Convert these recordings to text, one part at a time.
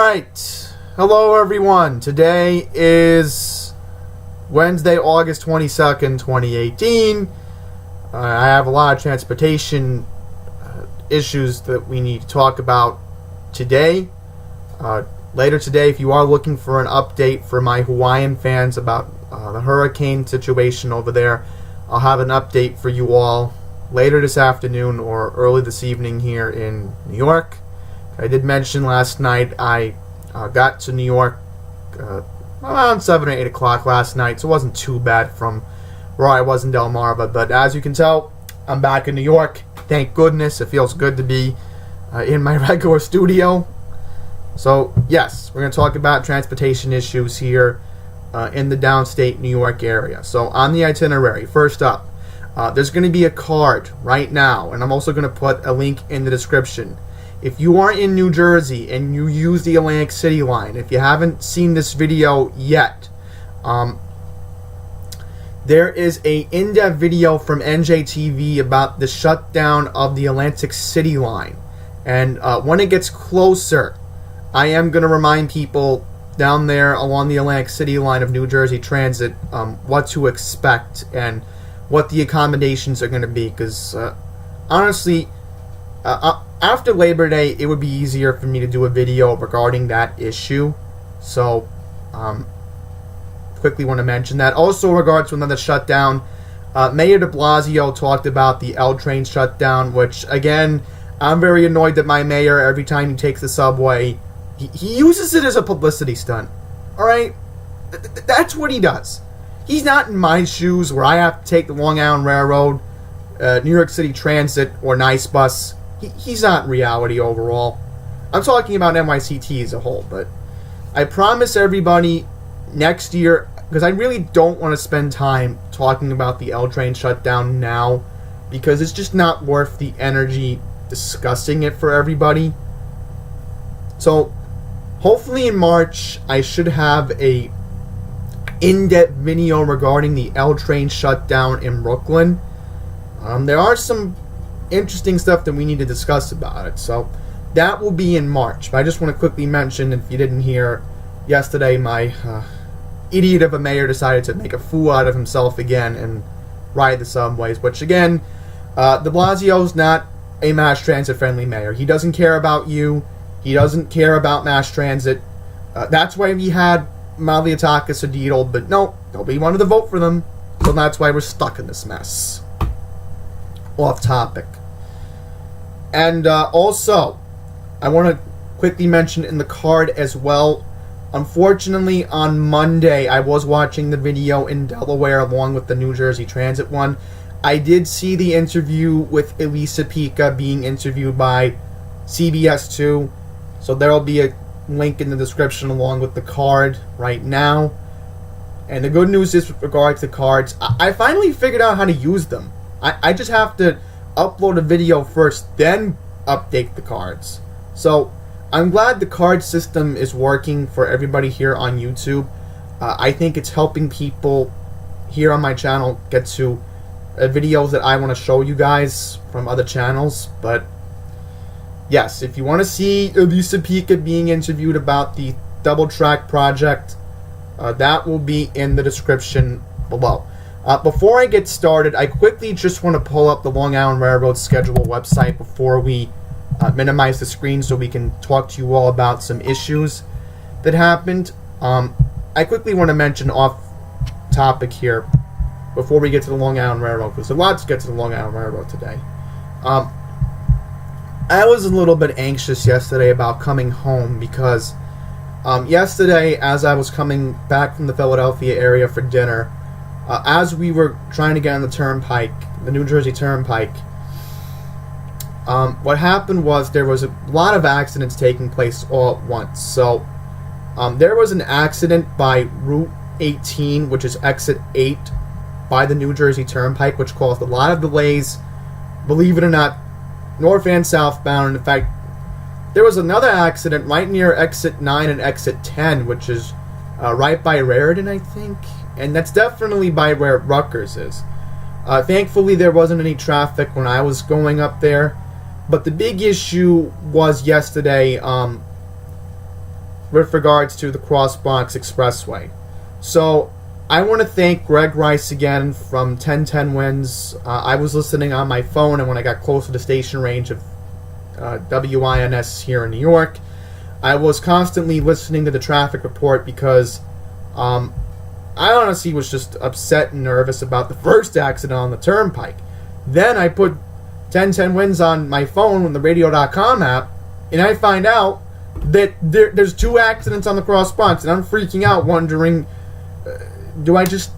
Alright, hello everyone. Today is Wednesday, August 22nd, 2018. I have a lot of transportation issues that we need to talk about today. Later today, if you are looking for an update for my Hawaiian fans about the hurricane situation over there, I'll have an update for you all later this afternoon or early this evening here in New York. I did mention last night I got to New York around 7 or 8 o'clock last night, so it wasn't too bad from where I was in Delmarva. But as you can tell, I'm back in New York. Thank goodness. It feels good to be in my regular studio. So, yes, we're going to talk about transportation issues here in the downstate New York area. So, on the itinerary, first up, there's going to be a card right now, and I'm also going to put a link in the description. If you are in New Jersey and you use the Atlantic City line, if you haven't seen this video yet, there is a in-depth video from NJTV about the shutdown of the Atlantic City line. And when it gets closer, I am going to remind people down there along the Atlantic City line of New Jersey Transit what to expect and what the accommodations are going to be. Because honestly, after Labor Day, it would be easier for me to do a video regarding that issue. So, quickly want to mention that. Also, in regards to another shutdown, Mayor de Blasio talked about the L train shutdown, which, again, I'm very annoyed that my mayor, every time he takes the subway, he uses it as a publicity stunt. Alright? That's what he does. He's not in my shoes where I have to take the Long Island Railroad, New York City Transit, or Nice Bus. He's not in reality overall. I'm talking about NYCT as a whole, but I promise everybody next year, because I really don't want to spend time talking about the L train shutdown now, because it's just not worth the energy discussing it for everybody. So, hopefully in March, I should have a in-depth video regarding the L train shutdown in Brooklyn. There are some interesting stuff that we need to discuss about it, so that will be in March. But I just want to quickly mention, if you didn't hear, yesterday my idiot of a mayor decided to make a fool out of himself again and ride the subways, which again, de Blasio's not a mass transit friendly mayor. He doesn't care about you. He doesn't care about mass transit. That's why we had Maliataka Sedito, but no, nobody wanted to vote for them, so that's why we're stuck in this mess. Off topic. And also, I want to quickly mention in the card as well, unfortunately on Monday I was watching the video in Delaware along with the New Jersey Transit one. I did see the interview with Elisa Picca being interviewed by CBS2, so there will be a link in the description along with the card right now. And the good news is with regards to cards, I finally figured out how to use them. I just have to upload a video first, then update the cards. So, I'm glad the card system is working for everybody here on YouTube. I think it's helping people here on my channel get to videos that I want to show you guys from other channels. But, yes, if you want to see Elisa Picca being interviewed about the double track project, that will be in the description below. Before I get started, I quickly just want to pull up the Long Island Railroad schedule website before we minimize the screen so we can talk to you all about some issues that happened. I quickly want to mention off topic here before we get to the Long Island Railroad, because there's a lot to get to the Long Island Railroad today. I was a little bit anxious yesterday about coming home because yesterday, as I was coming back from the Philadelphia area for dinner, as we were trying to get on the turnpike, the New Jersey Turnpike, what happened was there was a lot of accidents taking place all at once. So, there was an accident by Route 18, which is exit 8, by the New Jersey Turnpike, which caused a lot of delays, believe it or not, north and southbound. In fact, there was another accident right near exit 9 and exit 10, which is right by Raritan, I think. And that's definitely by where Rutgers is. Thankfully, there wasn't any traffic when I was going up there. But the big issue was yesterday, with regards to the Cross Bronx Expressway. So I want to thank Greg Rice again from 1010 Wins. I was listening on my phone, and when I got close to the station range of WINS here in New York, I was constantly listening to the traffic report because I honestly was just upset and nervous about the first accident on the turnpike. Then I put 1010 Wins on my phone on the radio.com app, and I find out that there's 2 accidents on the Cross Bronx, and I'm freaking out, wondering, do I just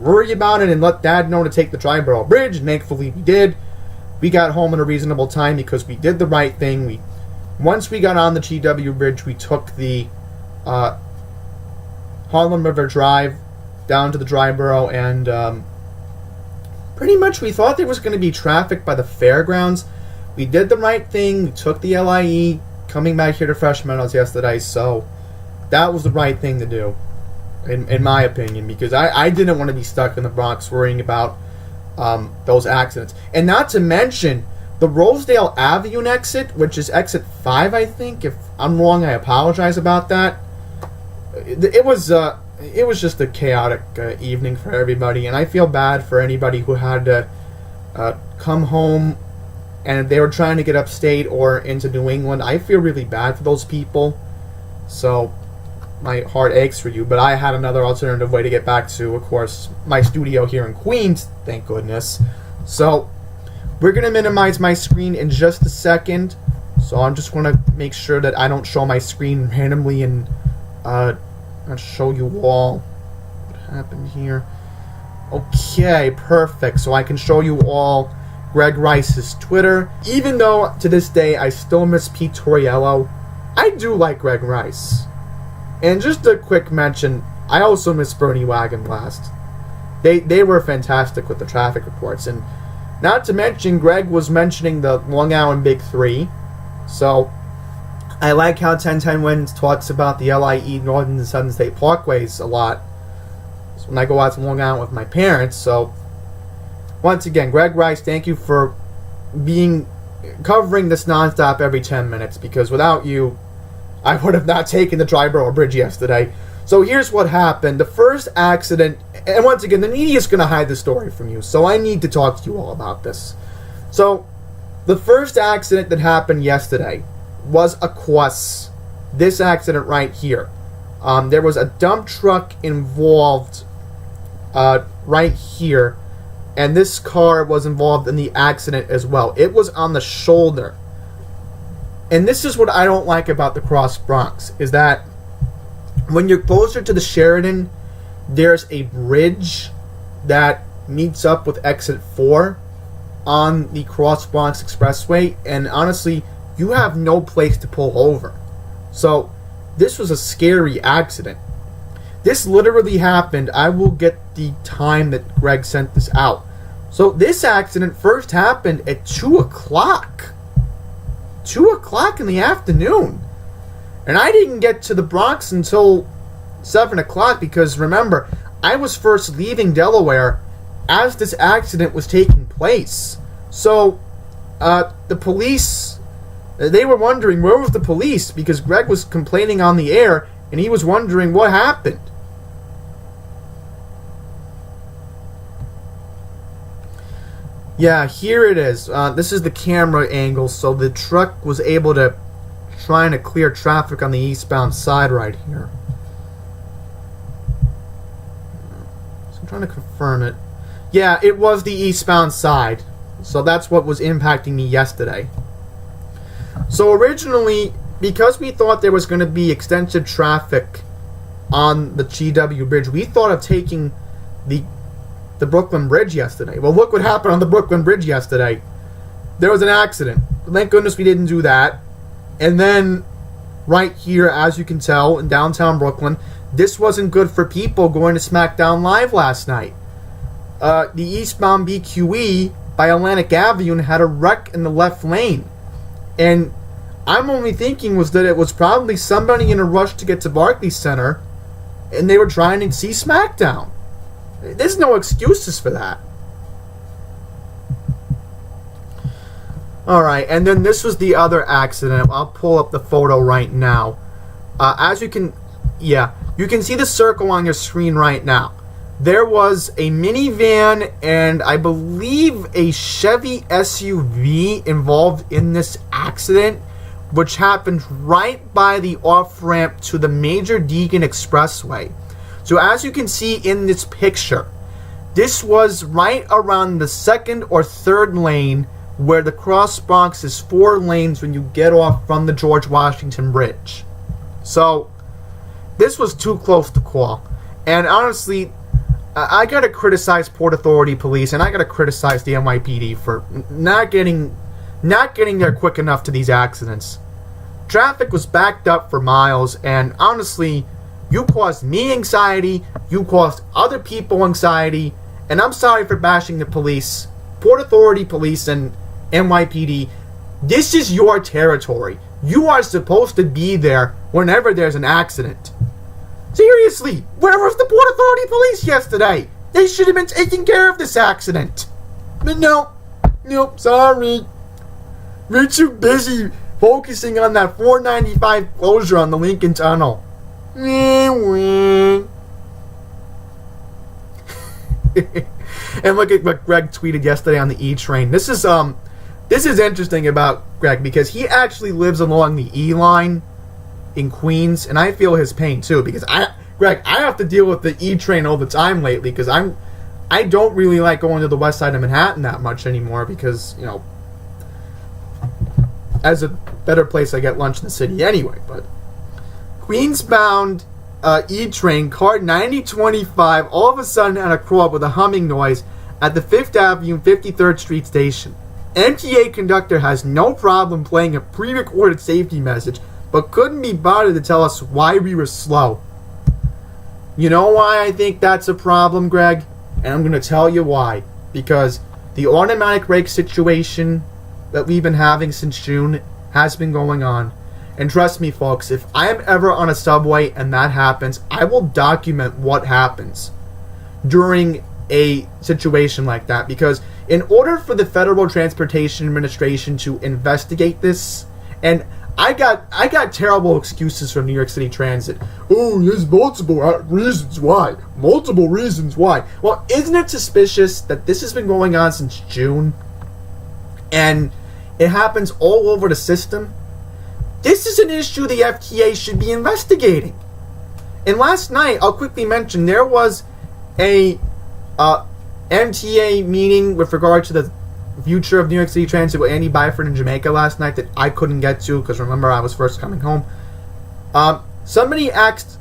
worry about it and let Dad know to take the Triborough Bridge? And thankfully we did. We got home in a reasonable time because we did the right thing. Once we got on the GW Bridge, we took the Harlem River Drive down to the Triborough, and pretty much we thought there was going to be traffic by the fairgrounds. We did the right thing. We took the LIE coming back here to Fresh Meadows yesterday, so that was the right thing to do, in my opinion, because I didn't want to be stuck in the Bronx worrying about those accidents. And not to mention the Rosedale Avenue exit, which is exit 5, I think. If I'm wrong, I apologize about that. It was just a chaotic evening for everybody, and I feel bad for anybody who had to come home and they were trying to get upstate or into New England. I feel really bad for those people, so my heart aches for you. But I had another alternative way to get back to, of course, my studio here in Queens, thank goodness. So we're going to minimize my screen in just a second, so I'm just going to make sure that I don't show my screen randomly, and I'll show you all what happened here. Okay, perfect. So I can show you all Greg Rice's Twitter. Even though to this day I still miss Pete Torriello, I do like Greg Rice. And just a quick mention, I also miss Bernie Wagenblast. They were fantastic with the traffic reports. And not to mention, Greg was mentioning the Long Island Big 3. So I like how 1010 Wins talks about the LIE Northern and Southern State Parkways a lot. So when I go out to Long Island with my parents. So once again, Greg Rice, thank you for covering this nonstop every 10 minutes, because without you, I would have not taken the Triborough Bridge yesterday. So here's what happened. The first accident, and once again, the media is going to hide the story from you, so I need to talk to you all about this. So the first accident that happened yesterday was, of course, this accident right here. There was a dump truck involved right here, and this car was involved in the accident as well. It was on the shoulder. And this is what I don't like about the Cross Bronx, is that when you're closer to the Sheridan, there's a bridge that meets up with exit 4 on the Cross Bronx Expressway, and honestly, you have no place to pull over. So this was a scary accident. This literally happened. I will get the time that Greg sent this out. So this accident first happened at 2 o'clock. 2 o'clock in the afternoon. And I didn't get to the Bronx until 7 o'clock, because remember, I was first leaving Delaware as this accident was taking place. So the police, they were wondering, where was the police? Because Greg was complaining on the air, and he was wondering what happened. Yeah, here it is. This is the camera angle, so the truck was able to try to clear traffic on the eastbound side right here. So I'm trying to confirm it. Yeah, it was the eastbound side. So that's what was impacting me yesterday. So originally, because we thought there was going to be extensive traffic on the GW Bridge, we thought of taking the Brooklyn Bridge yesterday. Well, look what happened on the Brooklyn Bridge yesterday. There was an accident. Thank goodness we didn't do that. And then, right here, as you can tell, in downtown Brooklyn, this wasn't good for people going to SmackDown Live last night. The eastbound BQE by Atlantic Avenue had a wreck in the left lane. And I'm only thinking was that it was probably somebody in a rush to get to Barclays Center, and they were trying to see SmackDown. There's no excuses for that. Alright, and then this was the other accident. I'll pull up the photo right now. As you can, you can see the circle on your screen right now. There was a minivan and I believe a Chevy SUV involved in this accident, which happened right by the off-ramp to the Major Deegan Expressway. So as you can see in this picture, this was right around the second or third lane, where the crosswalk is 4 lanes when you get off from the George Washington Bridge. So this was too close to call. And honestly, I gotta criticize Port Authority Police, and I gotta criticize the NYPD for not getting there quick enough to these accidents. Traffic was backed up for miles, and honestly, you caused me anxiety, you caused other people anxiety, and I'm sorry for bashing the police. Port Authority Police and NYPD, this is your territory. You are supposed to be there whenever there's an accident. Seriously, where was the Port Authority Police yesterday? They should have been taking care of this accident. But no, sorry. We're too busy focusing on that 495 closure on the Lincoln Tunnel. And look at what Greg tweeted yesterday on the E-Train. This is interesting about Greg because he actually lives along the E line in Queens, and I feel his pain too because I have to deal with the E-Train all the time lately because I don't really like going to the west side of Manhattan that much anymore because, as a better place I get lunch in the city anyway. But Queens-bound E-Train car 9025 all of a sudden had a crawl with a humming noise at the 5th Avenue and 53rd Street station. MTA conductor has no problem playing a pre-recorded safety message, but couldn't be bothered to tell us why we were slow. You know why I think that's a problem, Greg? And I'm going to tell you why. Because the automatic brake situation that we've been having since June has been going on. And trust me, folks, if I am ever on a subway and that happens, I will document what happens during a situation like that. Because in order for the Federal Transportation Administration to investigate this, and I got terrible excuses from New York City Transit. Oh, there's multiple reasons why. Multiple reasons why. Well, isn't it suspicious that this has been going on since June? And it happens all over the system? This is an issue the FTA should be investigating. And last night, I'll quickly mention, there was a MTA meeting with regard to the future of New York City Transit with Andy Byford in Jamaica last night that I couldn't get to because remember I was first coming home. Somebody asked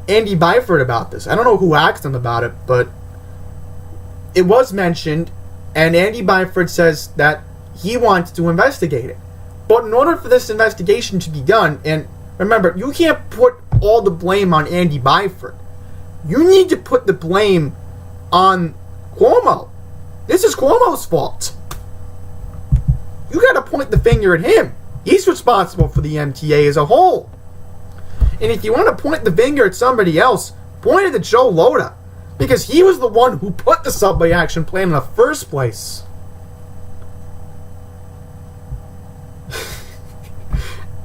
Andy Byford about this. I don't know who asked him about it, but it was mentioned, and Andy Byford says that he wants to investigate it. But in order for this investigation to be done, and remember, you can't put all the blame on Andy Byford. You need to put the blame on Cuomo. This is Cuomo's fault. You gotta point the finger at him. He's responsible for the MTA as a whole. And if you want to point the finger at somebody else, point it at Joe Lhota. Because he was the one who put the subway action plan in the first place.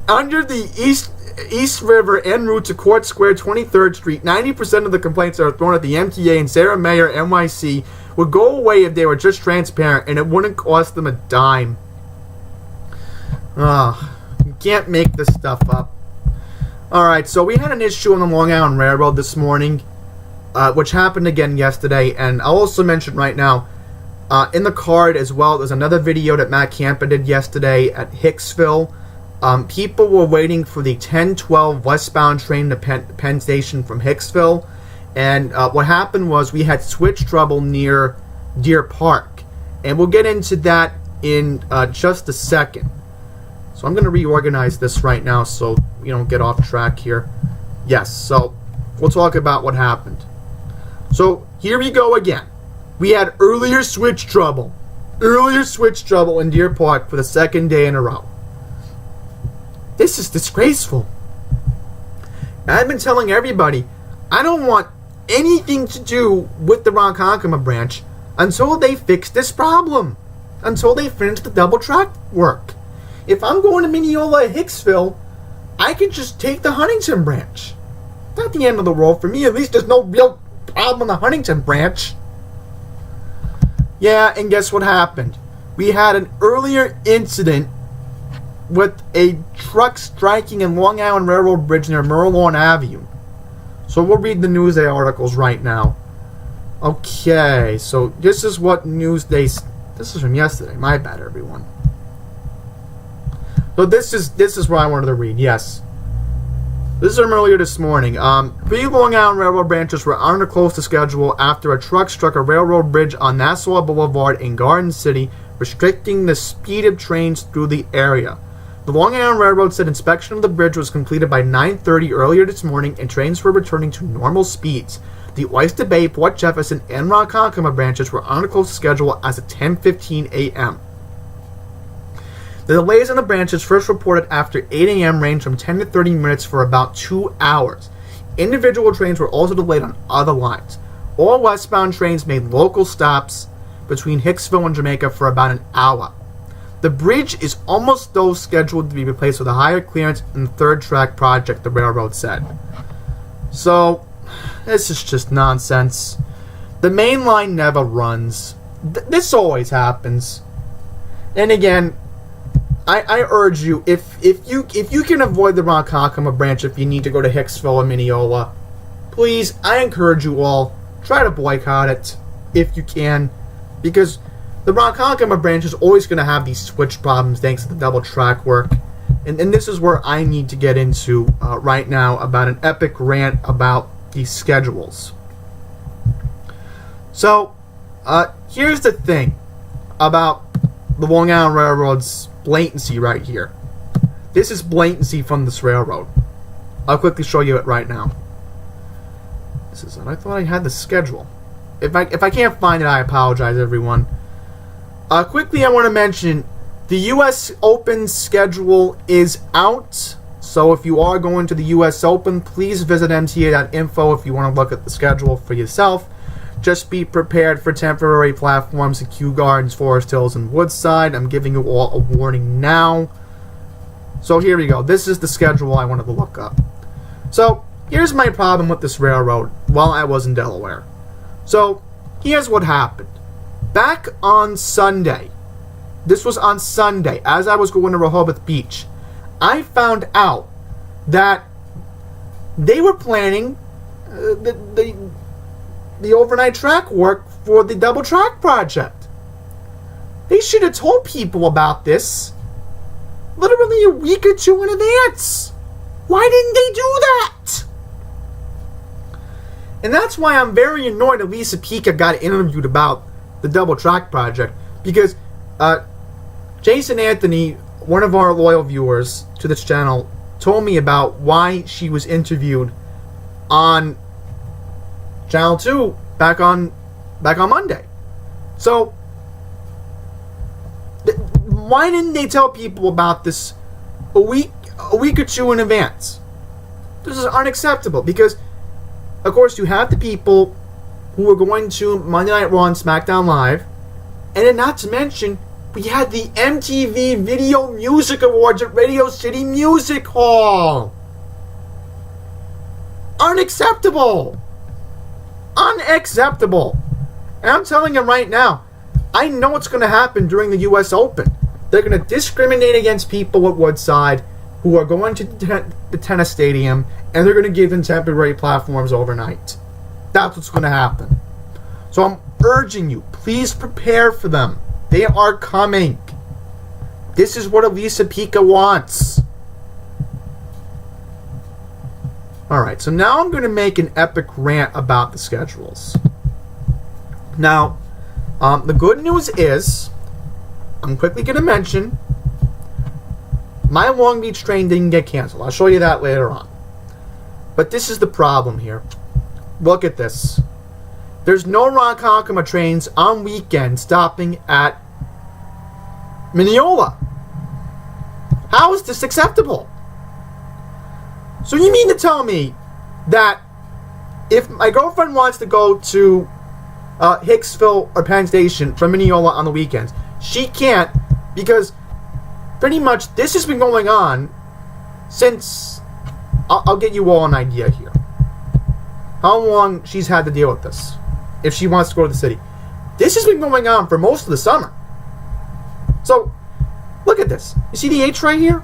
Under the East River en route to Court Square, 23rd Street, 90% of the complaints that are thrown at the MTA and Sarah Mayer NYC would go away if they were just transparent and it wouldn't cost them a dime. You can't make this stuff up. Alright, so we had an issue on the Long Island Railroad this morning, which happened again yesterday, and I'll also mention right now, in the card as well, there's another video that Matt Campa did yesterday at Hicksville. People were waiting for the 1012 westbound train to Penn Station from Hicksville, and what happened was we had switch trouble near Deer Park, and we'll get into that in just a second. So I'm going to reorganize this right now so we don't get off track here. Yes, so we'll talk about what happened. So here we go again. We had earlier switch trouble in Deer Park for the second day in a row. This is disgraceful. I've been telling everybody, I don't want anything to do with the Ronkonkoma branch until they fix this problem. Until they finish the double track work. If I'm going to Mineola, Hicksville, I can just take the Huntington branch. Not the end of the world for me. At least there's no real problem on the Huntington branch. Yeah, and guess what happened? We had an earlier incident with a truck striking in Long Island Railroad Bridge near Merlawn Avenue. So we'll read the Newsday articles right now. Okay, so this is what Newsday... This is from yesterday. My bad, everyone. So this is what I wanted to read, yes. This is from earlier this morning. 3 Long Island Railroad branches were under close to schedule after a truck struck a railroad bridge on Nassau Boulevard in Garden City, restricting the speed of trains through the area. The Long Island Railroad said inspection of the bridge was completed by 9:30 earlier this morning and trains were returning to normal speeds. The Oyster Bay, Port Jefferson, and Ronkonkoma branches were on a close schedule as of 10:15 a.m. The delays on the branches first reported after 8 a.m. ranged from 10 to 30 minutes for about 2 hours. Individual trains were also delayed on other lines. All westbound trains made local stops between Hicksville and Jamaica for about an hour. The bridge is almost though scheduled to be replaced with a higher clearance in the third track project, the railroad said. So, this is just nonsense. The main line never runs. This always happens. And again, I urge you, if you can avoid the Ronkonkoma branch if you need to go to Hicksville or Mineola, please, I encourage you all, try to boycott it if you can, because the Ronkonkoma branch is always going to have these switch problems thanks to the double track work. And this is where I need to get into right now about an epic rant about these schedules. So, here's the thing about the Long Island Railroad's blatancy right here. This is blatancy from this railroad. I'll quickly show you it right now. This is it. I thought I had the schedule. If I can't find it, I apologize, everyone. Quickly, I want to mention the U.S. Open schedule is out. So if you are going to the U.S. Open, please visit mta.info if you want to look at the schedule for yourself. Just be prepared for temporary platforms in Kew Gardens, Forest Hills, and Woodside. I'm giving you all a warning now. So here we go. This is the schedule I wanted to look up. So here's my problem with this railroad while I was in Delaware. So here's what happened. Back on Sunday, this was on Sunday, as I was going to Rehoboth Beach, I found out that they were planning the overnight track work for the double track project. They should have told people about this literally a week or two in advance. Why didn't they do that? And that's why I'm very annoyed Elisa Picca got interviewed about the double track project, because Jason Anthony, one of our loyal viewers to this channel, told me about why she was interviewed on Channel 2 back on Monday. So why didn't they tell people about this a week or two in advance? This is unacceptable, because of course you have the people who are going to Monday Night Raw and SmackDown Live, and then not to mention we had the MTV Video Music Awards at Radio City Music Hall. Unacceptable. Unacceptable. And I'm telling you right now, I know what's going to happen during the U.S. Open. They're going to discriminate against people at Woodside who are going to the tennis stadium, and they're going to give them temporary platforms overnight. That's what's going to happen. So I'm urging you, please prepare for them. They are coming. This is what Elisa Picca wants. Alright, so now I'm going to make an epic rant about the schedules. Now, the good news is, I'm quickly going to mention, my Long Beach train didn't get canceled. I'll show you that later on. But this is the problem here. Look at this. There's no Ronkonkoma trains on weekends stopping at Mineola. How is this acceptable? So you mean to tell me that if my girlfriend wants to go to Hicksville or Penn Station from Mineola on the weekends, she can't, because pretty much this has been going on since I'll get you all an idea here. How long she's had to deal with this, if she wants to go to the city. This has been going on for most of the summer. So, look at this. You see the H right here?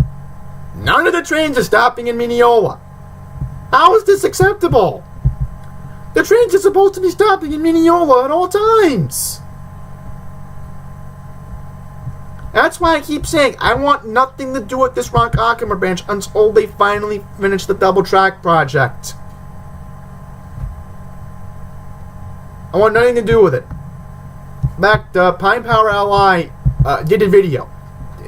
None of the trains are stopping in Mineola. How is this acceptable? The trains are supposed to be stopping in Mineola at all times. That's why I keep saying I want nothing to do with this Ronkokoma branch until they finally finish the double track project. I want nothing to do with it. In fact, PinePowerLI did a video.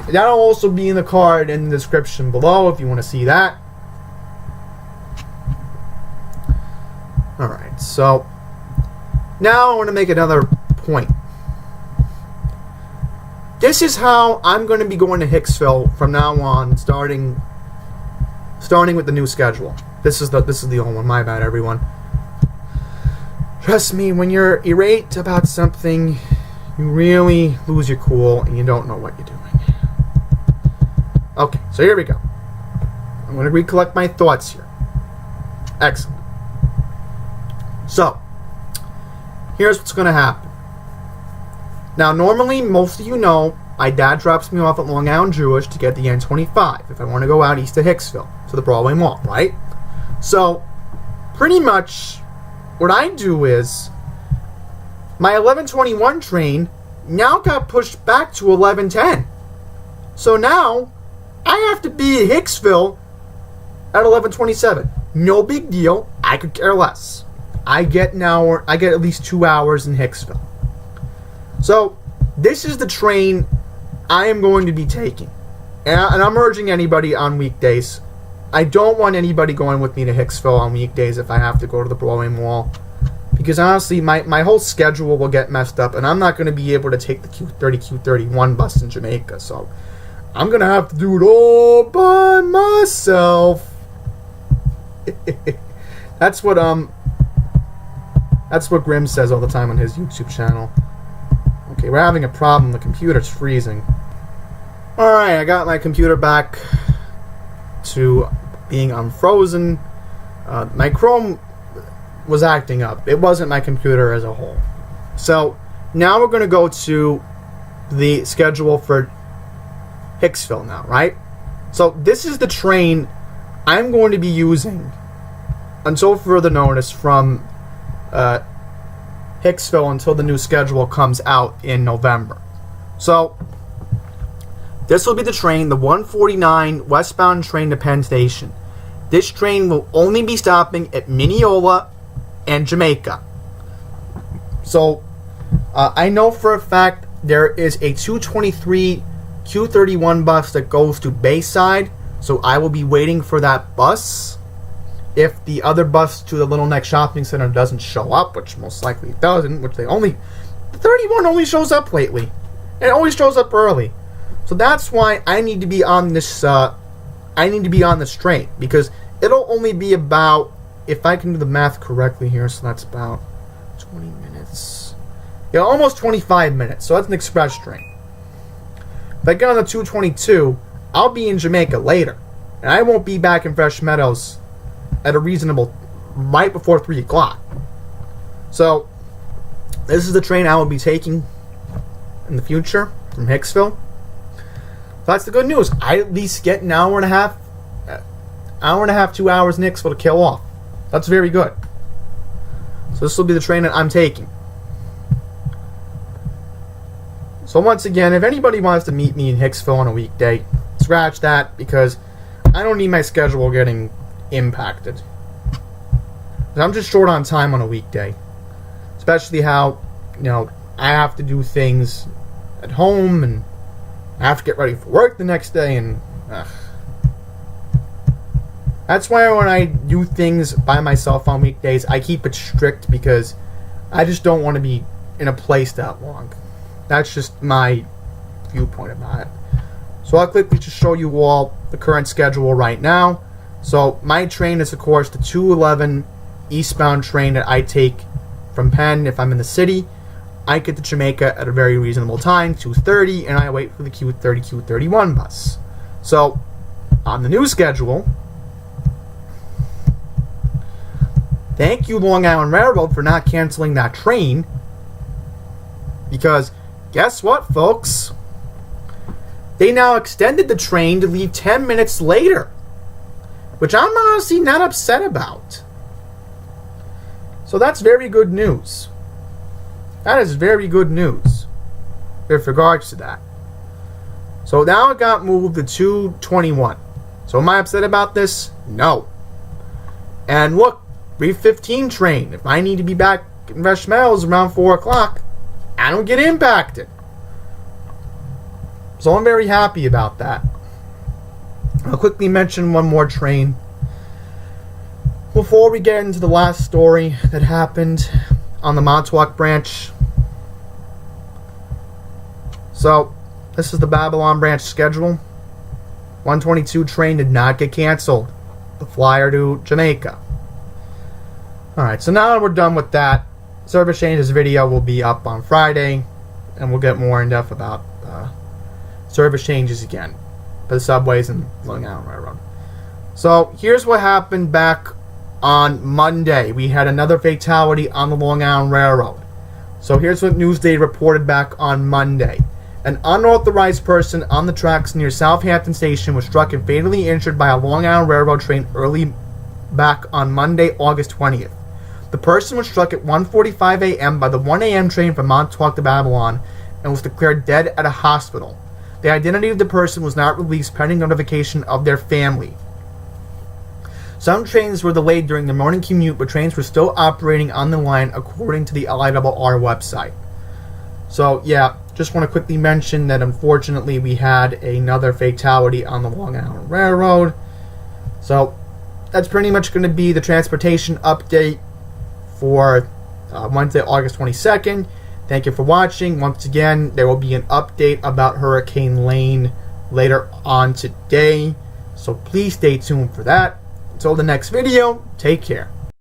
That'll also be in the card in the description below if you want to see that. Alright, so now I want to make another point. This is how I'm going to be going to Hicksville from now on, starting with the new schedule. This is the old one. My bad, everyone. Trust me, when you're irate about something, you really lose your cool and you don't know what you're doing. Okay, so here we go. I'm going to recollect my thoughts here. Excellent. So, here's what's going to happen. Now, normally, most of you know, my dad drops me off at Long Island Jewish to get the N25 if I want to go out east of Hicksville to the Broadway Mall, right? So, pretty much, what I do is, my 11:21 train now got pushed back to 11:10. So now, I have to be at Hicksville at 11:27. No big deal. I could care less. I get at least 2 hours in Hicksville. So, this is the train I am going to be taking. And I'm urging anybody on weekdays. I don't want anybody going with me to Hicksville on weekdays if I have to go to the Broadway Mall. Because honestly, my whole schedule will get messed up. And I'm not going to be able to take the Q30, Q31 bus in Jamaica. So, I'm going to have to do it all by myself. That's what Grim says all the time on his YouTube channel. Okay, we're having a problem. The computer's freezing. Alright, I got my computer back to being unfrozen. My Chrome was acting up. It wasn't my computer as a whole. So, now we're going to go to the schedule for Hicksville now, right? So, this is the train I'm going to be using until further notice from Hicksville until the new schedule comes out in November. So, this will be the train, the 149 westbound train to Penn Station. This train will only be stopping at Mineola and Jamaica. So, I know for a fact there is a 223 Q31 bus that goes to Bayside, so I will be waiting for that bus. If the other bus to the Little Neck Shopping Center doesn't show up, which most likely it doesn't, the 31 only shows up lately. And it always shows up early. So that's why I need to be on this train, because it'll only be about, if I can do the math correctly here, so that's about 20 minutes. Yeah, almost 25 minutes. So that's an express train. If I get on the 222, I'll be in Jamaica later. And I won't be back in Fresh Meadows at a reasonable, right before 3 o'clock. So, this is the train I will be taking in the future from Hicksville. So that's the good news. I at least get an hour and a half, 2 hours in Hicksville to kill off. That's very good. So this will be the train that I'm taking. So once again, if anybody wants to meet me in Hicksville on a weekday, scratch that, because I don't need my schedule getting impacted. I'm just short on time on a weekday. Especially how, I have to do things at home, and I have to get ready for work the next day, and that's why when I do things by myself on weekdays, I keep it strict, because I just don't want to be in a place that long. That's just my viewpoint about it. So I'll quickly just show you all the current schedule right now. So my train is, of course, the 211 eastbound train that I take from Penn if I'm in the city. I get to Jamaica at a very reasonable time, 2:30, and I wait for the Q30, Q31 bus. So on the new schedule, thank you, Long Island Railroad, for not canceling that train. Because, guess what, folks? They now extended the train to leave 10 minutes later. Which I'm honestly not upset about. So that's very good news. That is very good news with regards to that. So now it got moved to 2:21. So am I upset about this? No. And look, 3:15 train. If I need to be back in Rush Meadows around 4 o'clock, I don't get impacted. So I'm very happy about that. I'll quickly mention one more train before we get into the last story that happened on the Montauk branch. So, this is the Babylon branch schedule. 122 train did not get canceled. The flyer to Jamaica. Alright, so now that we're done with that, service changes video will be up on Friday, and we'll get more in depth about service changes again for the subways and Long Island Railroad. So here's what happened back on Monday. We had another fatality on the Long Island Railroad. So here's what Newsday reported back on Monday. An unauthorized person on the tracks near Southampton Station was struck and fatally injured by a Long Island Railroad train early back on Monday, August 20th. The person was struck at 1:45 a.m. by the 1 a.m. train from Montauk to Babylon and was declared dead at a hospital. The identity of the person was not released pending notification of their family. Some trains were delayed during the morning commute, but trains were still operating on the line according to the LIRR website. So, yeah, just want to quickly mention that unfortunately we had another fatality on the Long Island Railroad. So, that's pretty much going to be the transportation update for Wednesday, August 22nd. Thank you for watching. Once again, there will be an update about Hurricane Lane later on today. So please stay tuned for that. Until the next video, take care.